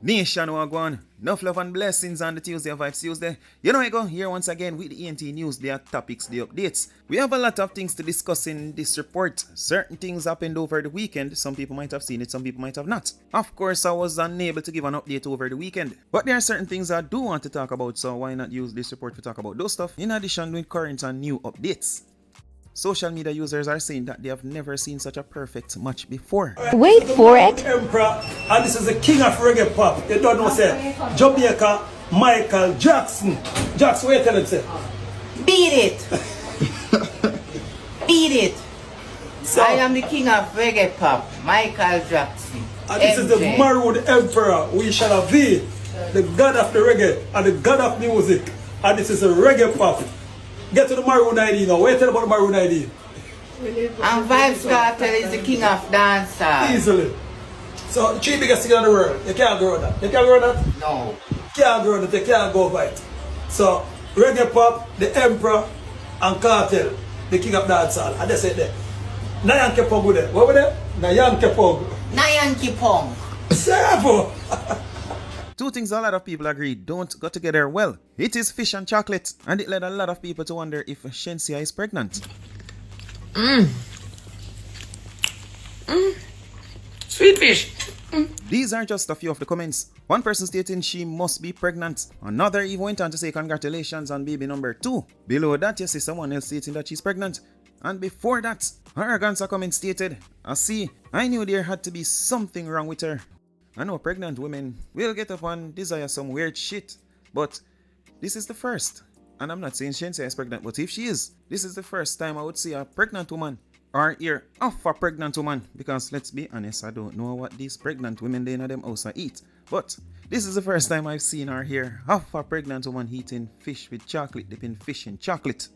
Nation Wagwan, enough love and blessings on the Tuesday of Vybz Tuesday. You know I go here once again with the ENT news, their topics, the updates. We have a lot of things to discuss in this report. Certain things happened over the weekend. Some people might have seen it, some people might have not. Of course, I was unable to give an update over the weekend. But there are certain things I do want to talk about, so why not use this report to talk about those stuff in addition with current and new updates. Social media users are saying that they have never seen such a perfect match before. Wait for it. Emperor, and this is the king of reggae pop. You don't know, say Jamaica, Michael Jackson. Jackson, what you tell him, say? Beat it! Beat it! So, I am the king of reggae pop, Michael Jackson. and this is the MJ. Maroon Emperor. We shall have thee, the god of the reggae and the god of music. And this is a reggae pop. Get to the Maroon ID now. What you tell about the Maroon ID? And Vybz Kartel is the king of dancehall. Easily. So, the three biggest things in the world. You can't go on that. You can't go on that? No. Can't go on it, you can't go by it. So, reggae pop, the emperor, and cartel, the king of dancehall. And they say there. Nayanke Pong with it. What with it? Nayanke Pong. Nayanki Pong. Servo! Two things a lot of people agree don't go together well. It is fish and chocolate, and it led a lot of people to wonder if Shenseea is pregnant. Sweet fish. These are just a few of the comments. One person stating she must be pregnant. Another even went on to say congratulations on baby number 2. Below that, you see someone else stating that she's pregnant. And before that, Arroganza comment stated, I knew there had to be something wrong with her. I know pregnant women will get up and desire some weird shit, but this is the first. And I'm not saying Shenseea is pregnant, but if she is, this is the first time I would see a pregnant woman or hear of a pregnant woman, because let's be honest, I don't know what these pregnant women they in them house eat. But this is the first time I've seen or hear of a pregnant woman eating fish with chocolate, dipping fish in chocolate.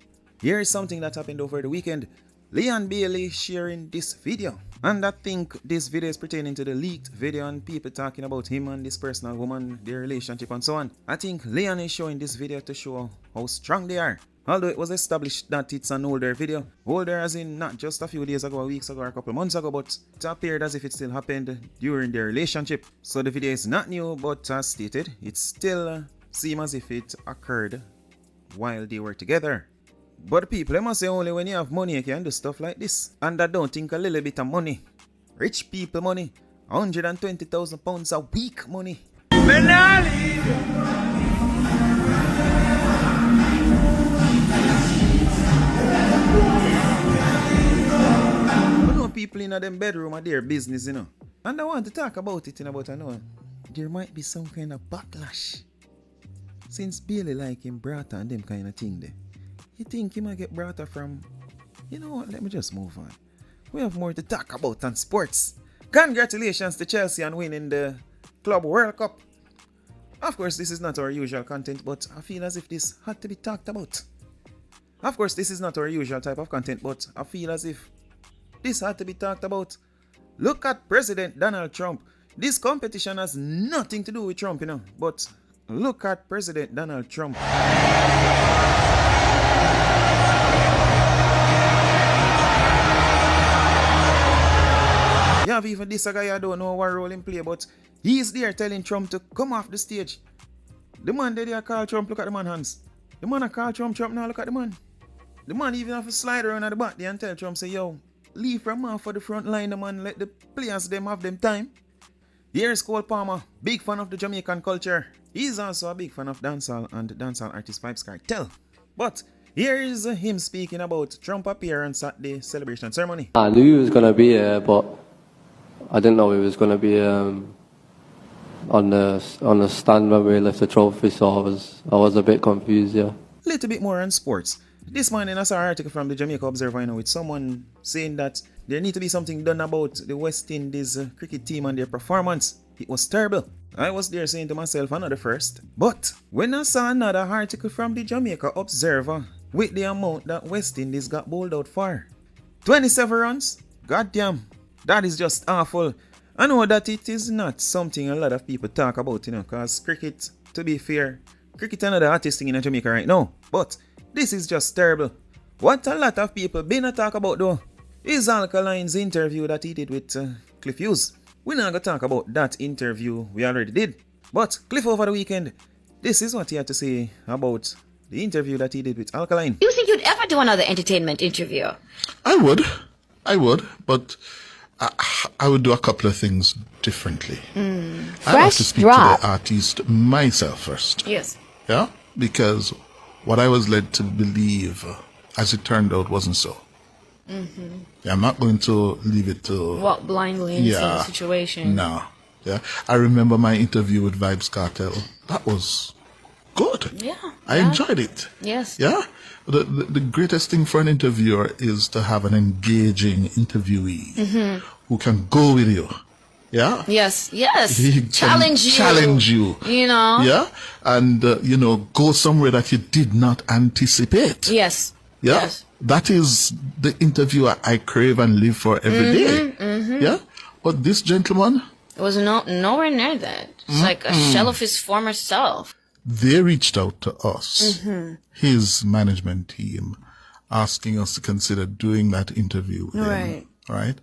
Here is something that happened over the weekend. Leon Bailey sharing this video, and I think this video is pertaining to the leaked video and people talking about him and this personal woman, their relationship and so on. I think Leon is showing this video to show how strong they are. Although it was established that it's an older video. Older as in not just a few days ago, weeks ago, or a couple months ago, but it appeared as if it still happened during their relationship. So the video is not new, but as stated, it still seems as if it occurred while they were together. But people, they must say only when you have money you can do stuff like this. And I don't think a little bit of money. Rich people money. £120,000 a week money. People in them bedroom are their business, you know. And I want to talk about it, you know, but I know there might be some kind of backlash. Since Bailey like him brother and them kind of thing there. You think he might get brother from... You know what, let me just move on. We have more to talk about than sports. Congratulations to Chelsea on winning the Club World Cup. Of course, this is not our usual content, but I feel as if this had to be talked about. Of course, this is not our usual type of content, but I feel as if this had to be talked about. Look at President Donald Trump. This competition has nothing to do with Trump, you know. But look at President Donald Trump. You have even this guy, I don't know what role in play, but he's there telling Trump to come off the stage. The man there call Trump, look at the man hands. The man call Trump, Trump now look at the man. The man even have to slide around at the back there and tell Trump, say, yo, leave from off for the front line, the man, let the players them have them time. Here's Cole Palmer, big fan of the Jamaican culture. He's also a big fan of dancehall and dancehall artist Vybz Kartel. But here is him speaking about Trump appearance at the celebration ceremony. I knew he was going to be here, but I didn't know he was going to be on the stand when we left the trophy, so I was a bit confused, yeah. Little bit more on sports. This morning I saw an article from the Jamaica Observer, you know, with someone saying that there need to be something done about the West Indies cricket team and their performance. It was terrible. I was there saying to myself, another first. But when I saw another article from the Jamaica Observer with the amount that West Indies got bowled out for, 27 runs, goddamn, that is just awful. I know that it is not something a lot of people talk about, you know, because cricket, to be fair, cricket is another hottest thing in Jamaica right now. But this is just terrible. What a lot of people been talk about though is Alkaline's interview that he did with Cliff Hughes. We're not going to talk about that interview we already did. But Cliff over the weekend, this is what he had to say about the interview that he did with Alkaline. Do you think you'd ever do another entertainment interview? I would, but I would do a couple of things differently. I have to speak to the artist myself first. Yes. Yeah? Because what I was led to believe, as it turned out, wasn't so. Yeah, I'm not going to leave it to... Walk blindly into the situation. No. Yeah. I remember my interview with Vybz Kartel. That was good. Yeah. I enjoyed it. Yes. Yeah. The greatest thing for an interviewer is to have an engaging interviewee who can go with you. Yeah. Yes. He can Challenge you. You know. Yeah. And, go somewhere that you did not anticipate. Yes. Yeah. Yes. That is the interviewer I crave and live for every day. Yeah. But this gentleman... It was nowhere near that. It's like a shell of his former self. They reached out to us, his management team, asking us to consider doing that interview with him. Right.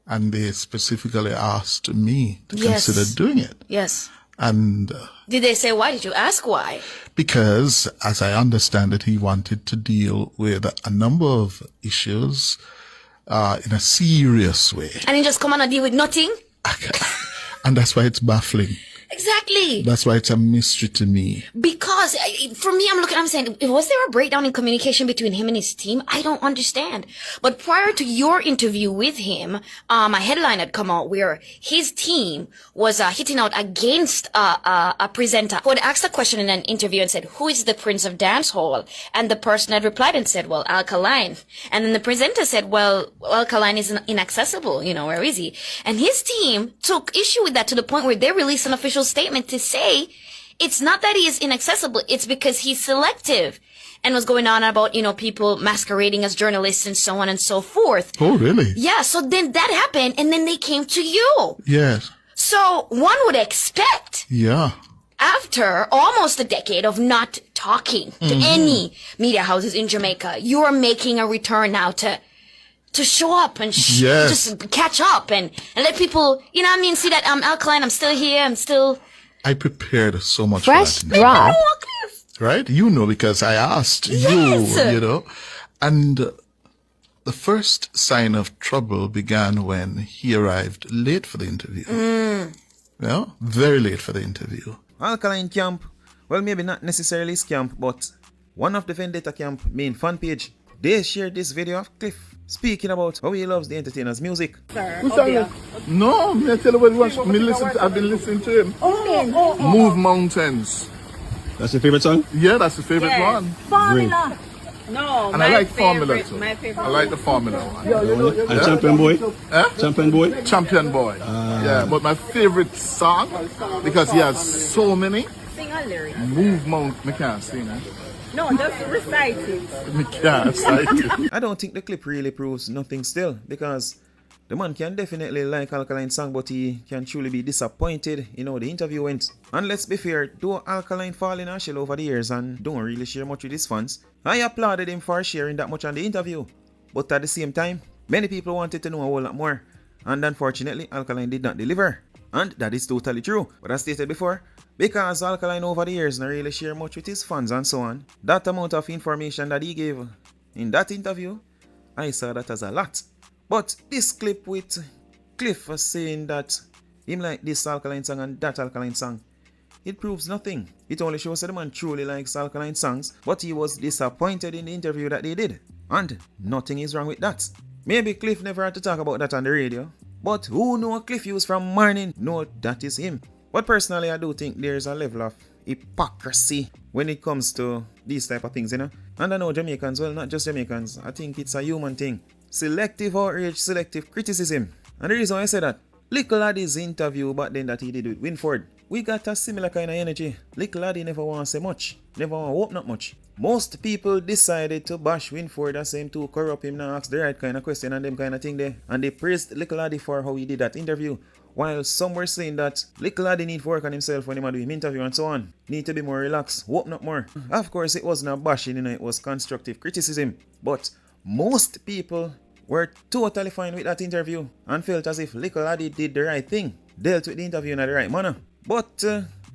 And they specifically asked me to consider doing it. Yes. And did they say why? Did you ask why? Because, as I understand it, he wanted to deal with a number of issues in a serious way. And he just come on and deal with nothing? And that's why it's baffling. Exactly. That's why it's a mystery to me. Because for me, I'm saying, was there a breakdown in communication between him and his team? I don't understand. But prior to your interview with him, a headline had come out where his team was hitting out against a presenter who had asked a question in an interview and said, "Who is the Prince of Dancehall?" And the person had replied and said, "Well, Alkaline." And then the presenter said, "Well, Alkaline is inaccessible. Where is he?" And his team took issue with that to the point where they released an official statement to say it's not that he is inaccessible, it's because he's selective, and was going on about people masquerading as journalists and so on and so forth. Oh, really? Yeah. So then that happened, and then they came to you. Yes. So one would expect, after almost a decade of not talking to any media houses in Jamaica, you're making a return now to show up and just catch up and let people, see that I'm Alkaline, I'm still here, I prepared so much Fresh for that. drop. Right? Because I asked you, And the first sign of trouble began when he arrived late for the interview. Very late for the interview. Alkaline camp, well, maybe not necessarily his camp, but one of the Vendetta camp main fan page, they shared this video of Cliff speaking about how he loves the entertainer's music. No, me tell you what I've been listening to him. Move Mountains. That's your favorite song? Yeah, that's the favorite one. Formula. No, and I like Formula too. My favorite. I like the Formula one. And Champion Boy? Champion Boy? Champion Boy. But my favorite song, because he has so many. Sing a lyric. Move Mountains. I can't sing. No, just recite it. I don't think the clip really proves nothing still, because the man can definitely like Alkaline song, but he can truly be disappointed in how the interview went. And let's be fair, though Alkaline fall in a shell over the years and don't really share much with his fans, I applauded him for sharing that much on the interview. But at the same time, many people wanted to know a whole lot more, and unfortunately Alkaline did not deliver. And that is totally true. But as stated before, because Alkaline over the years not really share much with his fans and so on, that amount of information that he gave in that interview, I saw that as a lot. But this clip with Cliff was saying that him like this Alkaline song and that Alkaline song, it proves nothing. It only shows that the man truly likes Alkaline songs, but he was disappointed in the interview that they did. And nothing is wrong with that. Maybe Cliff never had to talk about that on the radio, but who know Cliff used from morning know that is him. But personally, I do think there's a level of hypocrisy when it comes to these type of things, And I know Jamaicans, well, not just Jamaicans, I think it's a human thing. Selective outrage, selective criticism. And the reason why I say that, Little Laddie's interview back then that he did with Winford, we got a similar kind of energy. Little Laddie never want to say much, never want to open up much. Most people decided to bash Winford and say him to corrupt him and ask the right kind of question and them kind of thing there. And they praised Little Laddie for how he did that interview. While some were saying that Little Laddie need to work on himself when he do him interview and so on. Need to be more relaxed, open up more. Of course, it wasn't a bashing, it was constructive criticism. But most people were totally fine with that interview and felt as if Little Laddie did the right thing, dealt with the interview in the right manner. But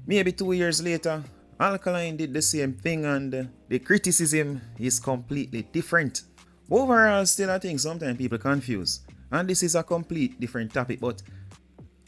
Maybe 2 years later, Alkaline did the same thing and the criticism is completely different. Overall, still I think sometimes people confuse. And this is a complete different topic, but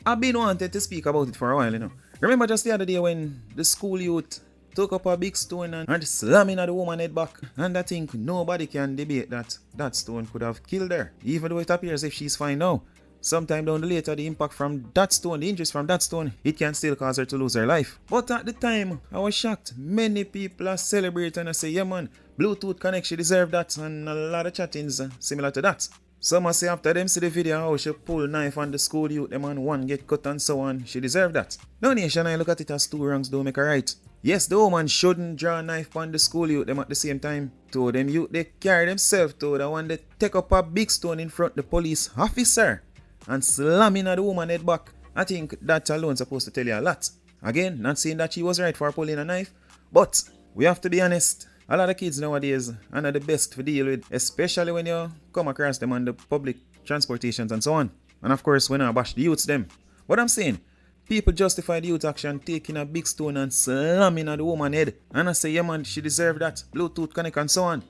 I've been wanted to speak about it for a while, you know. Remember just the other day when the school youth took up a big stone and slamming at the woman's head back. And I think nobody can debate that that stone could have killed her. Even though it appears if she's fine now. Sometime down the later, the impact from that stone, the injuries from that stone, it can still cause her to lose her life. But at the time, I was shocked. Many people are celebrating and I say, yeah man, Bluetooth connect, she deserved that. And a lot of chattings similar to that. Some say after them see the video how she pull knife on the school youth, them and one get cut and so on, she deserved that. No nation, I look at it as two wrongs don't make a right. Yes, the woman shouldn't draw a knife on the school youth them at the same time. To them youth, they carry themselves to the one they take up a big stone in front of the police officer and slamming at the woman head back. I think that alone supposed to tell you a lot. Again, not saying that she was right for pulling a knife, but we have to be honest. A lot of kids nowadays are not the best to deal with, especially when you come across them on the public transportations and so on. And of course, when I bash the youths them. What I'm saying, people justify the youth action taking a big stone and slamming at the woman's head. And I say, yeah man, she deserved that. Bluetooth connect and so on.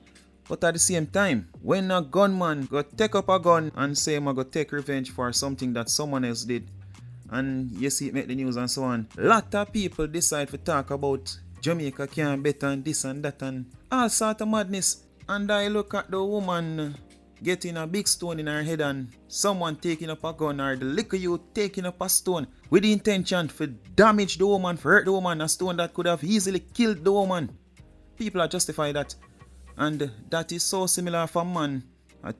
But at the same time, when a gunman go take up a gun and say I'm go take revenge for something that someone else did, and you see it make the news and so on, lot of people decide to talk about Jamaica can't bet on this and that and all sort of madness. And I look at the woman getting a big stone in her head and someone taking up a gun or the little youth taking up a stone with the intention to damage the woman, for hurt the woman, a stone that could have easily killed the woman. People are justify that. And that is so similar for a man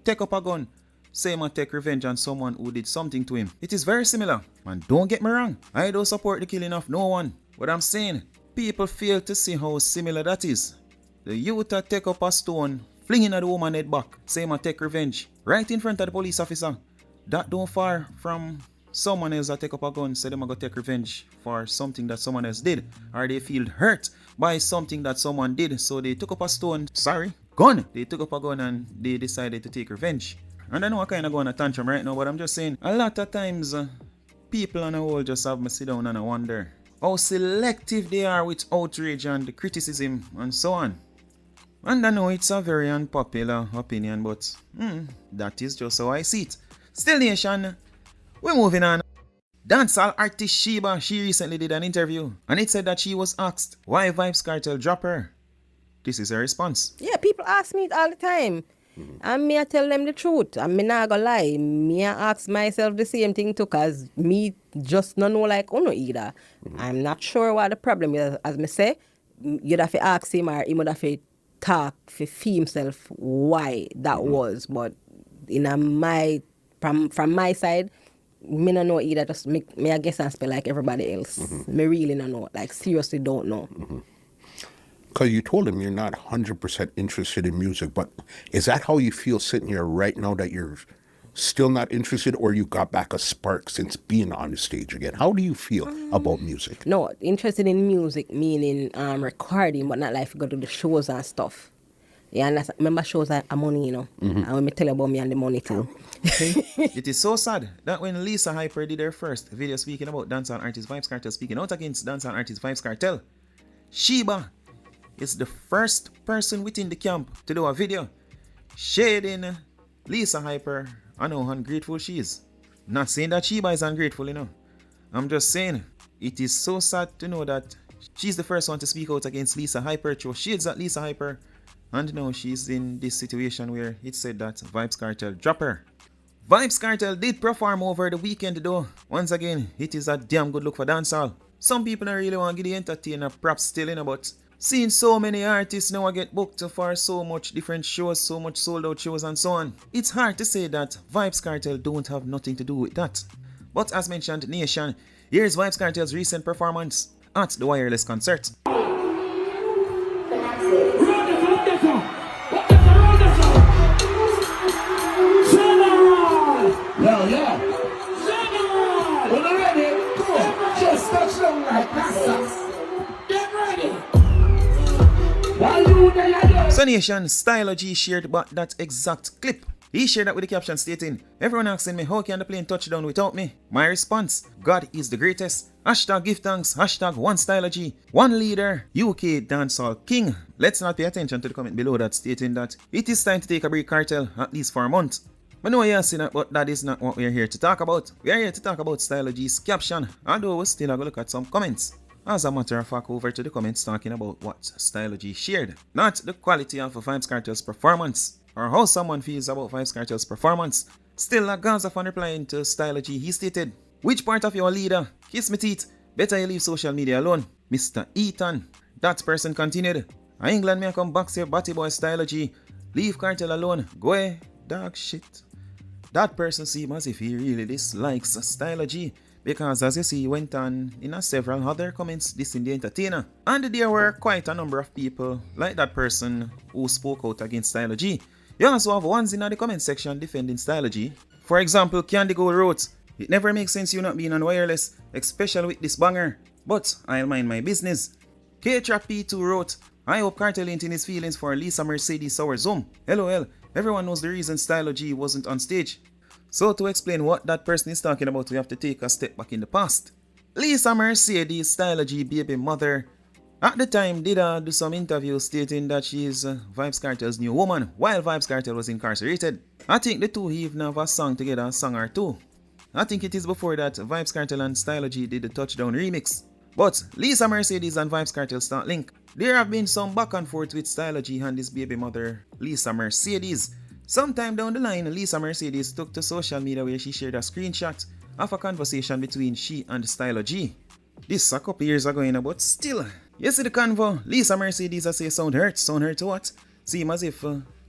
take up a gun, say man take revenge on someone who did something to him. It is very similar. And don't get me wrong, I don't support the killing of no one. What I'm saying, people fail to see how similar that is. The youth take up a stone, flinging at the woman's head back, say man take revenge, right in front of the police officer. That don't far from someone else that take up a gun, say them a go take revenge for something that someone else did, or they feel hurt by something that someone did, so they took up a gun. They took up a gun and they decided to take revenge. And I know I kind of go on a tantrum right now, but I'm just saying, a lot of times, people on the whole just have me sit down and I wonder how selective they are with outrage and the criticism and so on. And I know it's a very unpopular opinion, but that is just how I see it. Still nation, we're moving on. Dancehall artist Sheba, she recently did an interview and it said that she was asked why Vybz Kartel dropped her. This is her response. Yeah, people ask me it all the time. And me I tell them the truth. And me not gonna lie. Me I ask myself the same thing too, cause me just not know like Uno either. I'm not sure what the problem is. As me say, you'd have to ask him or he would have to talk for himself why that was. But from my side, me not know either. Just me I guess I spell like everybody else. Me really not know. Like seriously don't know. Because you told him you're not 100% interested in music, but is that how you feel sitting here right now, that you're still not interested, or you got back a spark since being on the stage again? How do you feel about music? No, interested in music meaning recording, but not like go to the shows and stuff. Yeah, and remember shows are money, you know. And when me tell you about me and the money too. It is so sad that when Lisa Hyper did her first video speaking about dancehall artist Vybz Kartel, speaking out against dancehall artist Vybz Kartel, Sheba is the first person within the camp to do a video shading Lisa Hyper and how ungrateful she is. Not saying that Sheba is ungrateful, you know. I'm just saying it is so sad to know that she's the first one to speak out against Lisa Hyper, throw shades at Lisa Hyper, and now she's in this situation where it said that Vybz Kartel dropped her. Vybz Kartel did perform over the weekend though. Once again, it is a damn good look for dancehall. Some people don't really want to give the entertainer props still, you know, but seeing so many artists now get booked for so much different shows, so much sold out shows and so on, it's hard to say that Vybz Kartel don't have nothing to do with that. But as mentioned, nation, here's Vybz Kartel's recent performance at the Wireless concert. So nation, Stylo-G shared back that exact clip. He shared that with the caption stating, "Everyone asking me how can the plane touch down without me? My response, God is the greatest. Hashtag give thanks, hashtag one Stylo-G, one leader, UK dancehall king." Let's not pay attention to the comment below that stating that it is time to take a break, Kartel, at least for a month. I know you're saying that, but that is not what we're here to talk about. We are here to talk about Stylo-G's caption, although we still have a look at some comments. As a matter of fact, over to the comments talking about what Stylo-G shared, not the quality of Vybz Kartel's performance, or how someone feels about Vybz Kartel's performance. Still, a Gaza fan replying to Stylo-G, he stated, "Which part of your leader? Kiss me teeth. Better you leave social media alone, Mr. Ethan." That person continued, "A England may come back here, batty boy Stylo-G. Leave Kartel alone. Go away, dog shit." That person seemed as if he really dislikes Stylo-G, because as you see, he went on in several other comments dissing the entertainer. And there were quite a number of people like that person who spoke out against Stylo-G. You also have ones in the comment section defending Stylo-G. For example, Candy Gold wrote, "It never makes sense you not being on wireless, especially with this banger, but I'll mind my business." K-Trap P2 wrote, "I hope Kartel ain't in his feelings for Lisa Mercedes Sour Zoom. LOL, everyone knows the reason Stylo-G wasn't on stage." So to explain what that person is talking about, we have to take a step back in the past. Lisa Mercedes, Stylo-G baby mother, at the time did do some interviews stating that she is Vybz Kartel's new woman while Vybz Kartel was incarcerated. I think the two even have a song together, a song or two. I think it is before that Vybz Kartel and Stylo-G did the Touchdown remix. But Lisa Mercedes and Vybz Kartel start link. There have been some back and forth with Stylo-G and his baby mother Lisa Mercedes. Sometime down the line, Lisa Mercedes took to social media where she shared a screenshot of a conversation between she and Stylo-G. This a couple years ago, but still. You see the convo, Lisa Mercedes I say sound hurt to what? Seem as if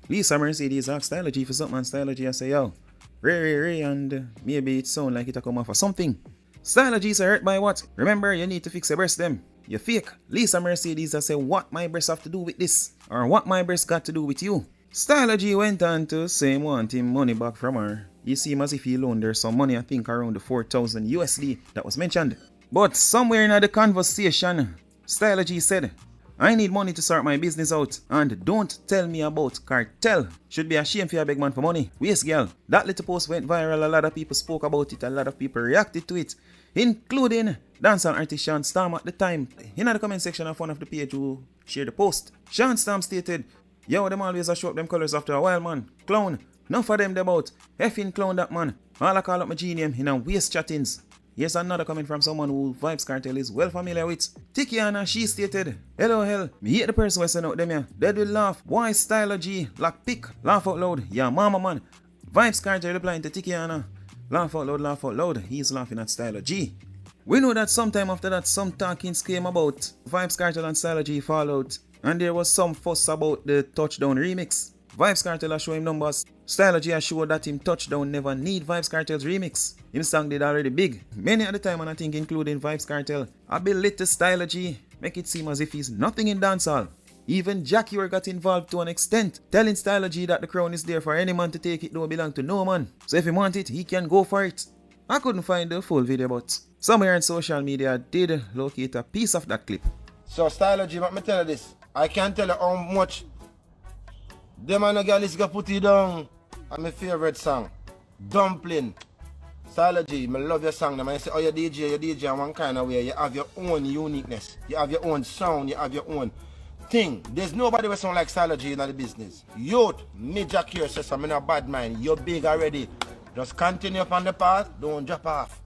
Lisa Mercedes asked Stylo-G for something and Stylo-G I say, "Yo, Ray, and maybe it sound like it a come off of something." Stylo-G say hurt by what? "Remember, you need to fix your breast them. You fake." Lisa Mercedes I say, "What my breast have to do with this? Or what my breast got to do with you?" Stylo-G went on to say him want him money back from her. He seemed as if he loaned her some money, I think around the 4,000 USD that was mentioned. But somewhere in the conversation, Stylo-G said, "I need money to sort my business out, and don't tell me about Kartel. Should be ashamed for a big man for money. Waste girl." That little post went viral, a lot of people spoke about it, a lot of people reacted to it, including dancehall artist Sean Storm at the time. In the comment section of one of the page who shared the post, Sean Storm stated, "Yo, them always a show up them colors after a while, man. Clown. Enough of them about. Effing clown that man. All I call up my genium in a waste chattings." Here's another comment from someone who Vybz Kartel is well familiar with. Tikiana, she stated, "LOL, me hate the person who send out them here. Dead will laugh. Why Stylo-G? Like pick. Laugh out loud. Yeah, mama man." Vybz Kartel replying to Tikiana, laugh out loud, laugh out loud." He's laughing at Stylo-G. We know that sometime after that, some talkings came about Vybz Kartel and Stylo-G fallout, and there was some fuss about the Touchdown remix. Vybz Kartel has shown him numbers. Stylo-G has showed that him Touchdown never need Vybz Kartel's remix. Him song did already big. Many at the time, and I think including Vybz Kartel, a bit lit to Stylo-G, make it seem as if he's nothing in dancehall. Even Jackie got involved to an extent, telling Stylo-G that the crown is there for any man to take, it don't belong to no man. So if he want it, he can go for it. I couldn't find the full video, but somewhere on social media did locate a piece of that clip. So Stylo-G, let me tell you this. I can't tell you how much them and the girl is gonna put it down. And my favorite song, Dumpling. Stylo-G, I love your song. I say, "Oh, you DJ in one kind of way. You have your own uniqueness. You have your own sound. You have your own thing. There's nobody who sound like Stylo-G in the business. Youth, me Jack here says, I'm in a bad mind. You're big already. Just continue up on the path. Don't drop off.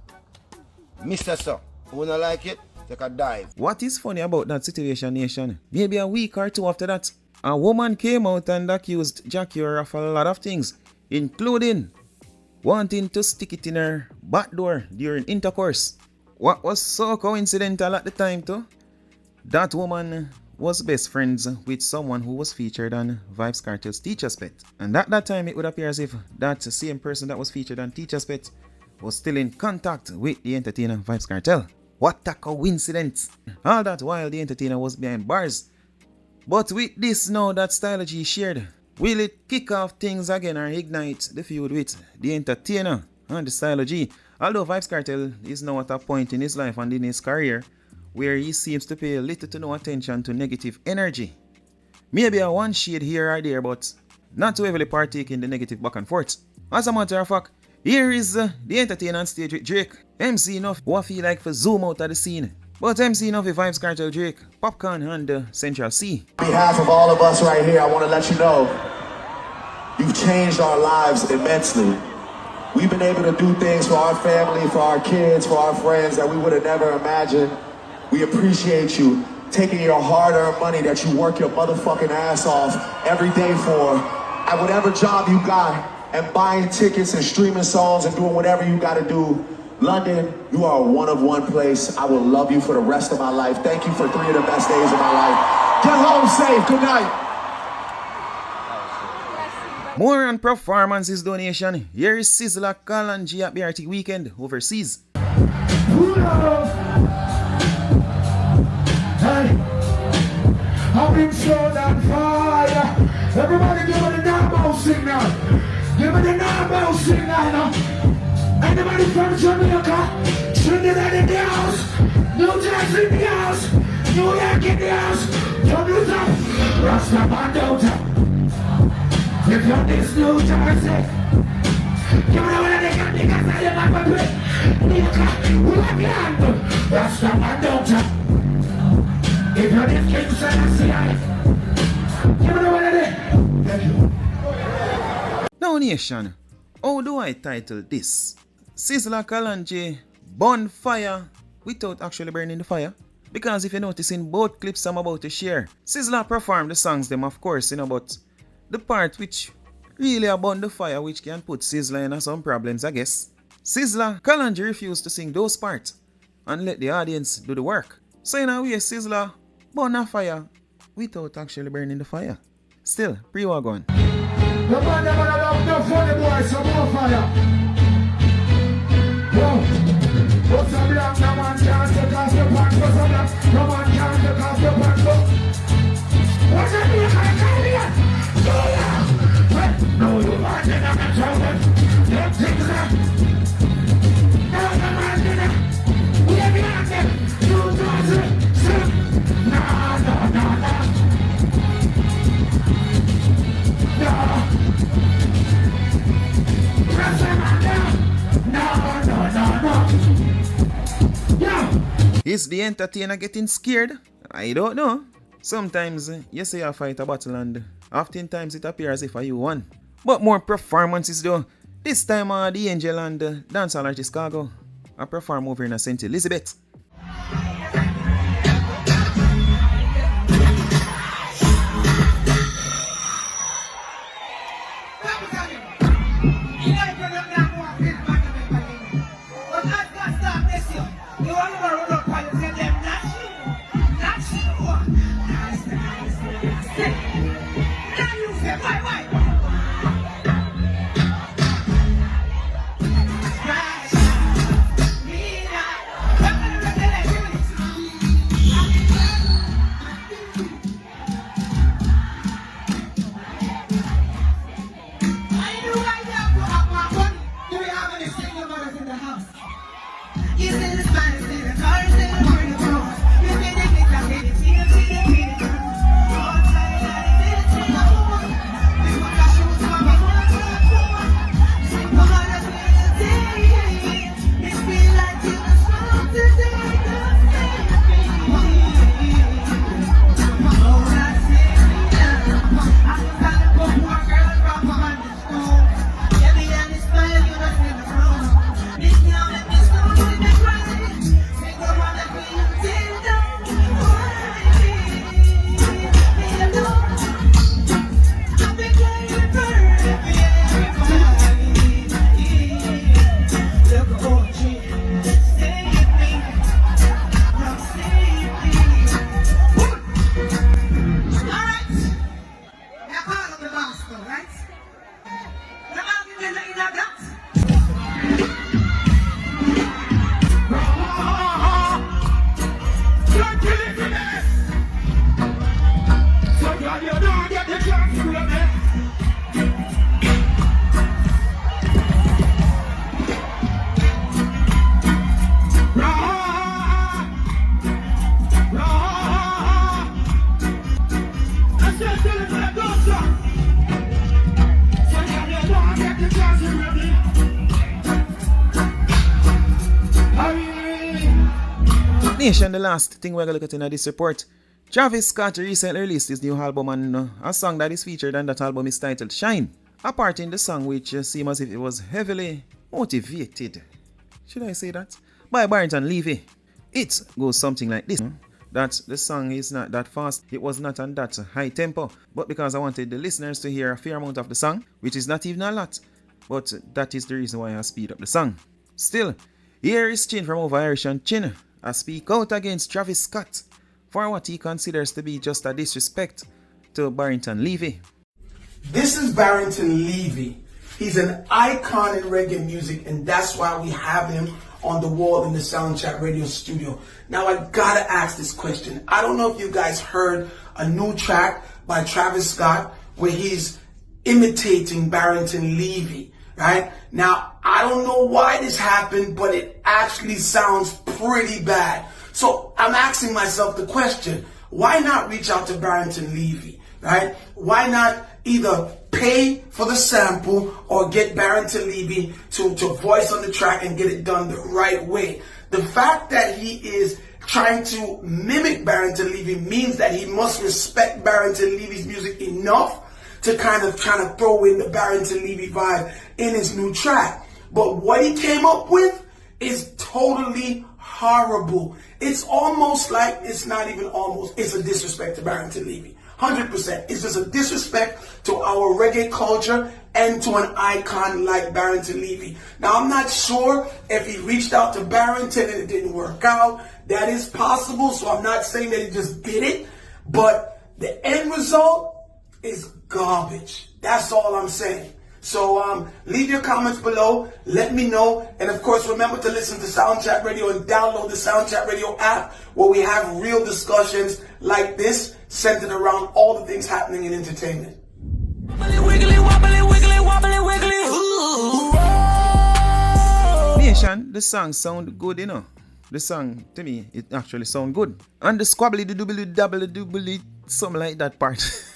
Mr. So, who don't like it, take a dive." What is funny about that situation, Nation? Maybe a week or two after that, a woman came out and accused Jackie of a lot of things, including wanting to stick it in her back door during intercourse. What was so coincidental at the time too? That woman was best friends with someone who was featured on Vybz Kartel's Teacher's Pet. And at that time it would appear as if that same person that was featured on Teacher's Pet was still in contact with the entertainer Vybz Kartel. What a coincidence! All that while the entertainer was behind bars. But with this now that Stylo-G shared, will it kick off things again or ignite the feud with the entertainer and the Stylo-G? Although Vybz Kartel is now at a point in his life and in his career where he seems to pay little to no attention to negative energy. Maybe a one shade here or there, but not to heavily partake in the negative back and forth. As a matter of fact, here is the entertainer on stage with Drake. MC enough who feel like for zoom out of the scene. But MC enough with Vybz Kartel, Drake, Popcorn and Central C. On behalf of all of us right here, I want to let you know you've changed our lives immensely. We've been able to do things for our family, for our kids, for our friends that we would have never imagined. We appreciate you taking your hard-earned money that you work your motherfucking ass off every day for, at whatever job you got, and buying tickets and streaming songs and doing whatever you got to do. London, you are a one-of-one place. I will love you for the rest of my life. Thank you for 3 of the best days of my life. Get home safe. Good night. More on performances donation. Here is Sizzla and G at BRT Weekend overseas. Hey, I've been showed on fire. Everybody give me the normal signal. Give me the normal signal now. Anybody from Jamaica? Trinidad in the house. New Jersey in the house. New York in the house. From the top. Rasta man down top. If you're this New Jersey, give me the one of the niggas that you got to play. Nigga, we have your hand. Rasta man down top. If you're this King Shenseea, give me the one of the. Thank you. Now nation, how do I title this? Sizzla and J Bonfire without actually burning the fire? Because if you notice in both clips I'm about to share, Sizzla performed the songs them of course, but the part which really about the fire which can put Sizzla in some problems I guess. Sizzla and J refused to sing those parts and let the audience do the work. So in a way Sizzla burn a fire without actually burning the fire. Still, pre-wagon. The man never love no funny boy, so more fire. What's a black, no man can't take off the pants. What's a black, no man can't take off the pants. What's a black, I can't hear. So loud. No, you man didn't get trouble. Them things up. No, the man didn't. We have been at them. You do it. No. Is the entertainer getting scared? I don't know. Sometimes you say you fight a battle and oftentimes it appears as if you won. But more performances though. This time the Angel and dancehall artist Khago are perform over in St. Elizabeth. Nation, the last thing we're going to look at in this report. Travis Scott recently released his new album, and a song that is featured on that album is titled Shine. A part in the song which seems as if it was heavily motivated, should I say that, by Barrington Levy. It goes something like this. That the song is not that fast, it was not on that high tempo, but because I wanted the listeners to hear a fair amount of the song, which is not even a lot, but that is the reason why I speed up the song. Still, here is Chin from Over Irish and Chin. I speak out against Travis Scott for what he considers to be just a disrespect to Barrington Levy. This is Barrington Levy. He's an icon in reggae music, and that's why we have him on the wall in the Soundchat Radio studio. Now I gotta ask this question. I don't know if you guys heard a new track by Travis Scott where he's imitating Barrington Levy, right? Now, I don't know why this happened, but it actually sounds pretty bad. So I'm asking myself the question, why not reach out to Barrington Levy, right? Why not either pay for the sample or get Barrington Levy to voice on the track and get it done the right way? The fact that he is trying to mimic Barrington Levy means that he must respect Barrington Levy's music enough to kind of throw in the Barrington Levy vibe in his new track. But what he came up with is totally horrible. It's almost like, it's not even almost, it's a disrespect to Barrington Levy. 100%. It's just a disrespect to our reggae culture and to an icon like Barrington Levy. Now, I'm not sure if he reached out to Barrington and it didn't work out. That is possible, so I'm not saying that he just did it. But the end result is garbage. That's all I'm saying. So leave your comments below. Let me know. And of course, remember to listen to Soundchat Radio and download the Soundchat Radio app where we have real discussions like this centered around all the things happening in entertainment. Nation, the song sound good, you know. The song, to me, it actually sound good. And the squabbly doobly double doobly, something like that part.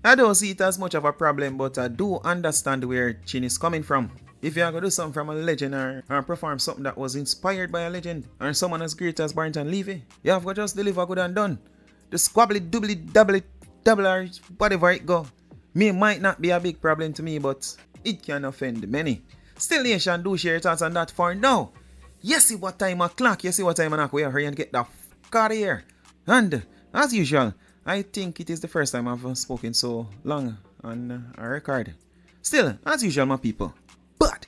I don't see it as much of a problem, but I do understand where Chin is coming from. If you're going to do something from a legend or perform something that was inspired by a legend or someone as great as Barrington Levy, you have to just deliver good and done. The squabbly doobly double or whatever it go, me might not be a big problem to me, but it can offend many. Still, Nation, do share your thoughts on that for now. You see what time o'clock, you see what time o'clock we are hurry and get the fuck out of here. And as usual, I think it is the first time I've spoken so long on a record. Still, as usual, my people. But